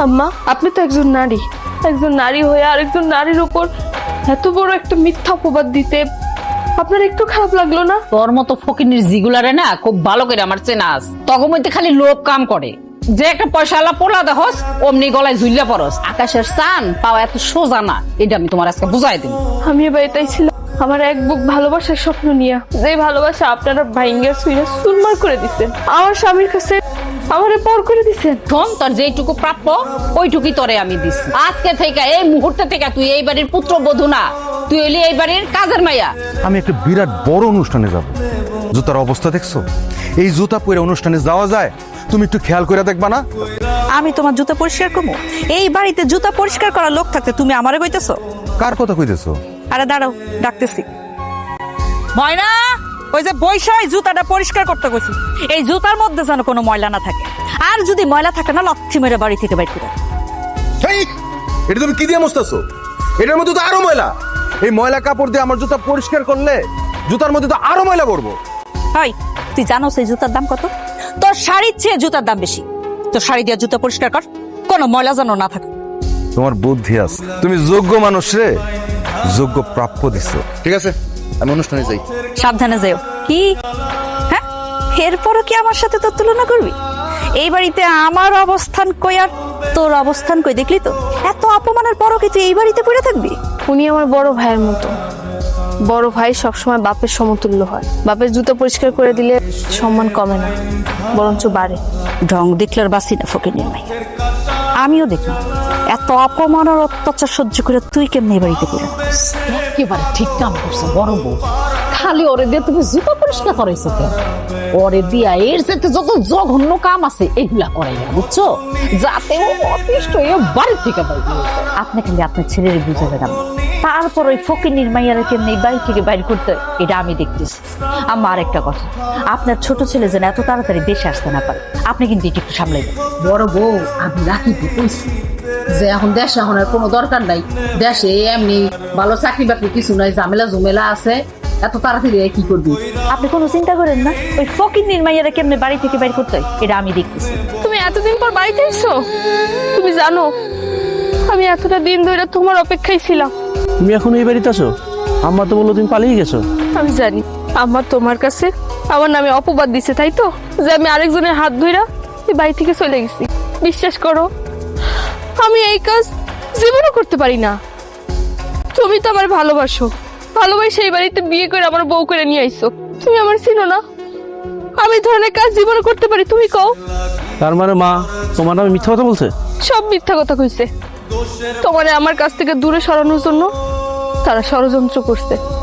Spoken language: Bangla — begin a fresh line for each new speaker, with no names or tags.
আম্মা, আপনি তো একজন নারী হয়ে আরেকজন নারীর উপর এত বড় একটা মিথ্যা অপবাদ দিতে আপনার একটু খারাপ লাগলো না?
তোর মতো ফকিনির জিগুলারে না খুব ভালো করে আমার চেনাস, তখন মধ্যে খালি লোভ কাম করে। যে একটা পয়সাওয়ালা পোলা দেখস অমনি গলায় ঝুলিয়া পরস। আকাশের চান পাওয়া এত সোজা না, এটা আমি তোমার আজকে বুঝাই দিই।
আমি এবার এটাই ছিলাম, আমার এক বুক ভালোবাসার স্বপ্ন নিয়ে, যে ভালোবাসা আপনারা ভাইঙ্গা সুইরা সুরমার করে দিচ্ছেন, আমার স্বামীর কাছে আমারে পর করে দিচ্ছেন।
শোন, তোর যেটুকু প্রাপ্য ওইটুকুই তোরে আমি দিচ্ছি। আজকে থেকে এই মুহূর্তে থেকে তুই এই বাড়ির পুত্রবধূ না, তুই হইলি এই বাড়ির কাজের মাইয়া।
আমি একটা বিরাট বড় অনুষ্ঠানে যাব, জুতার অবস্থা দেখছো? এই জুতা পরে অনুষ্ঠানে যাওয়া যায়? তুমি একটু খেয়াল করে দেখবা না?
আমি তোমার জুতা পরিষ্কার করবো? এই বাড়িতে জুতা পরিষ্কার করার লোক থাকতে তুমি আমারে কইতেছো?
কার কথা কইতেছো?
আরে দাঁড়াও, ডাকতেছি। ময়না, ওই যে বৈশাই জুতাটা পরিষ্কার করতে কইছি, এই জুতার মধ্যে যেন কোনো ময়লা না থাকে, আর যদি ময়লা থাকে না লক্ষ্মী মেরে বাড়ি থেকে বাইর করে।
এই, এটা তুমি কি দিয়ে মুছতেছো? এটার মধ্যে তো আরো ময়লা। এই ময়লা কাপড় দিয়ে আমার জুতা পরিষ্কার করলে জুতার মধ্যে তো আরো ময়লা পড়বো।
হাই, তুই জানো সেই জুতার দাম কত? তোর শাড়ির চেয়ে জুতার দাম বেশি। তোর শাড়ি দিয়ে জুতা পরিষ্কার কর, কোনো ময়লা যেন না থাকে।
তোমার বুদ্ধি আছে, তুমি যোগ্য মানুষ রে, যোগ্য প্রাপ্য দিছো। ঠিক আছে, আমি অনুষ্ঠানে যাই।
সাবধানে যাও। কি হ্যাঁ, এরপরও কি আমার সাথে তোর তুলনা করবি? এই বাড়িতে আমার অবস্থান কই আর তোর অবস্থান কই, দেখলি তো? এত অপমানের পরও কি তুই এই বাড়িতে পড়ে থাকবি?
উনি আমার বড় ভাইয়ের মতো। বড় ভাই সবসময় বাপের সমতুল্য হয়। বাপের জুতো পরিষ্কার করে দিলে সম্মান কমে না, বরঞ্চ বাড়ে।
ঢং দেখলার বাসি না ফকির নাই। আমিও দেখি এত অপমান আর অত্যাচার সহ্য করে তুই কেমনি এই বাড়িতে পড়ে থাকিস?
একেবারে ঠিক কাম করছো বড় বউ। খালি ওরে দিয়ে তুমি জুতা পরিষ্কার করাইছো কেন? ওরে দিয়া এর সাথে যত জঘন্য কাম আছে এগুলা করাইয়া, বুঝছো? যাতে ও অতিষ্ঠ হয়ে বাড়ি থেকে বাইরে যায়।
আপনি খালি আপনার ছেলের বুঝে বেড়ান, তারপর ওই ফকির মাইয়ারা কেমনি এই বাড়ি থেকে বাইর করতে হয়, এটা আমি দেখতেছি। আমার একটা কথা, আপনার ছোট ছেলে যেন এত তাড়াতাড়ি দেশে আসতে না পারে, আপনি কিন্তু এটা একটু সামলাইবেন।
বড় বউ, আমি রাখিতে কইছি যে এখন দেশে এখন আর কোনো দরকার নাই। দেশে এমনি ভালো চাকরি বাকরি কিছু নাই, ঝামেলা ঝুমেলা আছে, এত তাড়াতাড়ি কি করবি?
আপনি কোনো চিন্তা করেন না, ওই ফকির মাইয়ারা কেমনে বাড়ি থেকে বাইর করতে হয়, এটা আমি দেখতেছি।
তুমি এতদিন পর বাড়িতে এসছো? তুমি জানো আমি এতটা দিন ধরে তোমার অপেক্ষায় ছিলাম।
তুমি এখন এই বাড়িতে আছো? আম্মা তো বললো তুমি পালিয়ে গেছো।
আমি জানি আমার তোমার কাছে আমার নামে অপবাদ দিছে, তাই তো, যে আমি আরেকজনের হাত ধইরা এই বাড়ি থেকে চলে গেছি। বিশ্বাস করো, আমি এই কাজ জীবনও করতে পারি না। তুমি তো আমার ভালোবাসো, ভালোবাসে এই বাড়িতে বিয়ে করে আমার বউ করে নিয়ে আইছো। তুমি আমার চিনো না, আমি এই ধরনের কাজ জীবনও করতে পারি? তুমি কও।
তার মানে মা তোমার নামে মিথ্যা কথা বলছে?
সব মিথ্যা কথা কইছে। তোমারে আমার কাছ থেকে দূরে সরানোর জন্য তারা ষড়যন্ত্র করছে।